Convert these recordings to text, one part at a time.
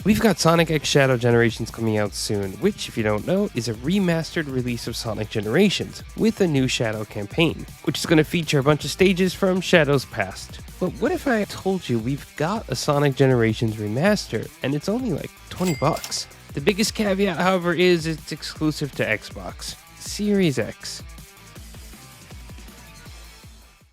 We've got Sonic X Shadow Generations coming out soon, which, if you don't know, is a remastered release of Sonic Generations, with a new Shadow campaign, which is going to feature a bunch of stages from Shadow's past. But what if I told you we've got a Sonic Generations remaster, and it's only like $20? The biggest caveat, however, is it's exclusive to Xbox Series X.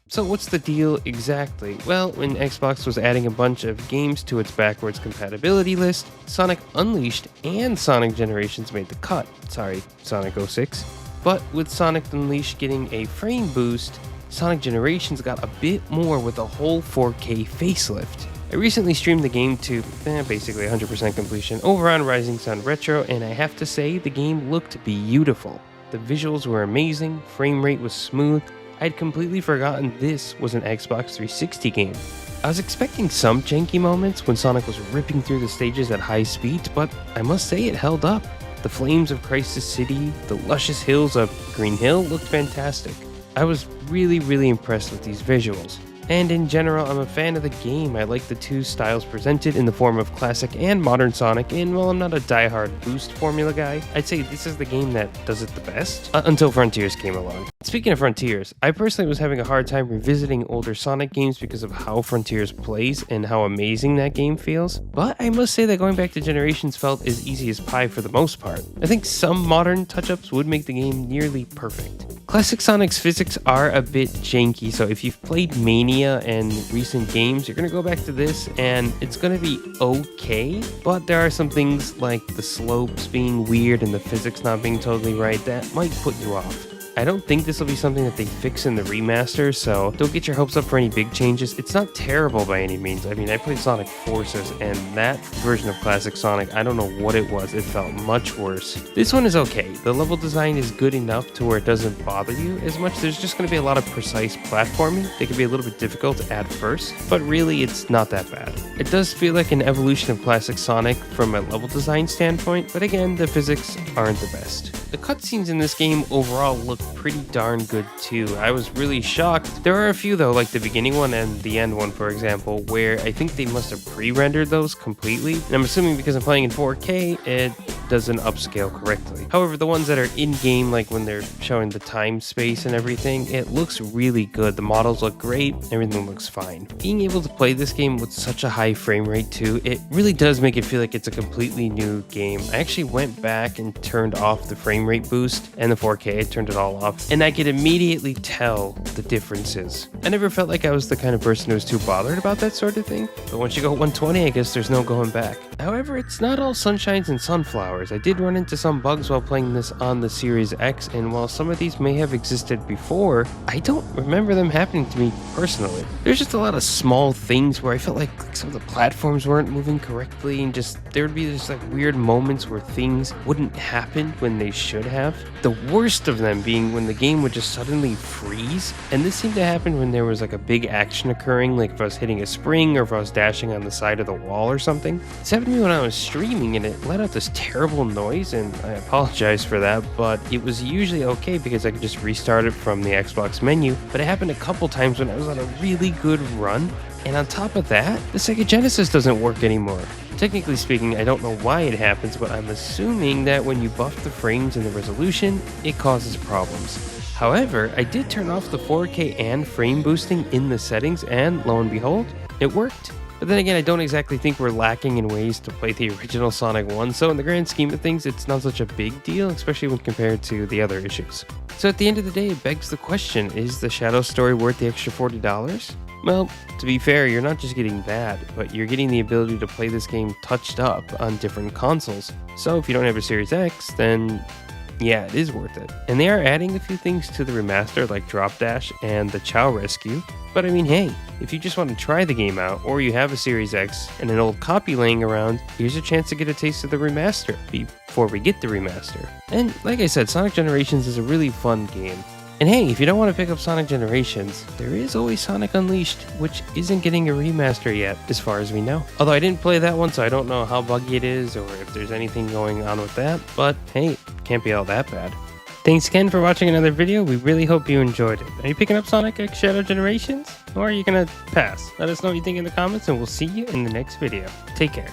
So what's the deal exactly? Well, when Xbox was adding a bunch of games to its backwards compatibility list, Sonic Unleashed and Sonic Generations made the cut. Sorry, Sonic 06. But with Sonic Unleashed getting a frame boost, Sonic Generations got a bit more with a whole 4K facelift. I recently streamed the game to basically 100% completion over on Rising Sun Retro, and I have to say the game looked beautiful. The visuals were amazing, frame rate was smooth. I'd completely forgotten this was an Xbox 360 game. I was expecting some janky moments when Sonic was ripping through the stages at high speeds, but I must say it held up. The flames of Crisis City, the luscious hills of Green Hill looked fantastic. I was really impressed with these visuals. And in general, I'm a fan of the game. I like the two styles presented in the form of classic and modern Sonic, and while I'm not a die-hard boost formula guy, I'd say this is the game that does it the best, until Frontiers came along. Speaking of Frontiers, I personally was having a hard time revisiting older Sonic games because of how Frontiers plays and how amazing that game feels, but I must say that going back to Generations felt as easy as pie for the most part. I think some modern touch-ups would make the game nearly perfect. Classic Sonic's physics are a bit janky, so if you've played Mania and recent games, you're going to go back to this and it's going to be okay, but there are some things like the slopes being weird and the physics not being totally right that might put you off. I don't think this will be something that they fix in the remaster, so don't get your hopes up for any big changes. It's not terrible by any means. I mean, I played Sonic Forces, and that version of Classic Sonic, I don't know what it was. It felt much worse. This one is okay. The level design is good enough to where it doesn't bother you as much. There's just going to be a lot of precise platforming. They can be a little bit difficult at first, but really it's not that bad. It does feel like an evolution of Classic Sonic from a level design standpoint, but again, the physics aren't the best. The cutscenes in this game overall look pretty darn good too. I was really shocked. There are a few though, like the beginning one and the end one, for example, where I think they must have pre-rendered those completely. And I'm assuming because I'm playing in 4K, it doesn't upscale correctly. However, the ones that are in-game, like when they're showing the time space and everything, it looks really good. The models look great, everything looks fine. Being able to play this game with such a high frame rate too, it really does make it feel like it's a completely new game. I actually went back and turned off the frame rate boost and the 4K, I turned it all off, and I could immediately tell the differences. I never felt like I was the kind of person who was too bothered about that sort of thing, but once you go 120, I guess there's no going back. However, it's not all sunshines and sunflowers. I did run into some bugs while playing this on the Series X, and while some of these may have existed before, I don't remember them happening to me personally. There's just a lot of small things where I felt like some of the platforms weren't moving correctly, and there would be just like weird moments where things wouldn't happen when they should have. The worst of them being when the game would just suddenly freeze, and this seemed to happen when there was like a big action occurring, like if I was hitting a spring or if I was dashing on the side of the wall or something. This happened to me when I was streaming, and it let out this terrible noise, and I apologize for that, but it was usually okay because I could just restart it from the Xbox menu. But it happened a couple times when I was on a really good run, and on top of that, the Sega Genesis doesn't work anymore. Technically speaking, I don't know why it happens, but I'm assuming that when you buff the frames and the resolution, it causes problems. However, I did turn off the 4K and frame boosting in the settings, and lo and behold, it worked. But then again, I don't exactly think we're lacking in ways to play the original Sonic 1, so in the grand scheme of things, it's not such a big deal, especially when compared to the other issues. So at the end of the day, it begs the question, is the Shadow story worth the extra $40? Well, to be fair, you're not just getting that, but you're getting the ability to play this game touched up on different consoles. So if you don't have a Series X, then yeah, it is worth it. And they are adding a few things to the remaster like Drop Dash and the Chow Rescue. But I mean, hey, if you just want to try the game out, or you have a Series X and an old copy laying around, here's a chance to get a taste of the remaster before we get the remaster. And like I said, Sonic Generations is a really fun game. And hey, if you don't want to pick up Sonic Generations, there is always Sonic Unleashed, which isn't getting a remaster yet, as far as we know. Although I didn't play that one, so I don't know how buggy it is, or if there's anything going on with that, but hey, can't be all that bad. Thanks again for watching another video. We really hope you enjoyed it. Are you picking up Sonic X Shadow Generations? Or are you gonna pass? Let us know what you think in the comments, and we'll see you in the next video. Take care.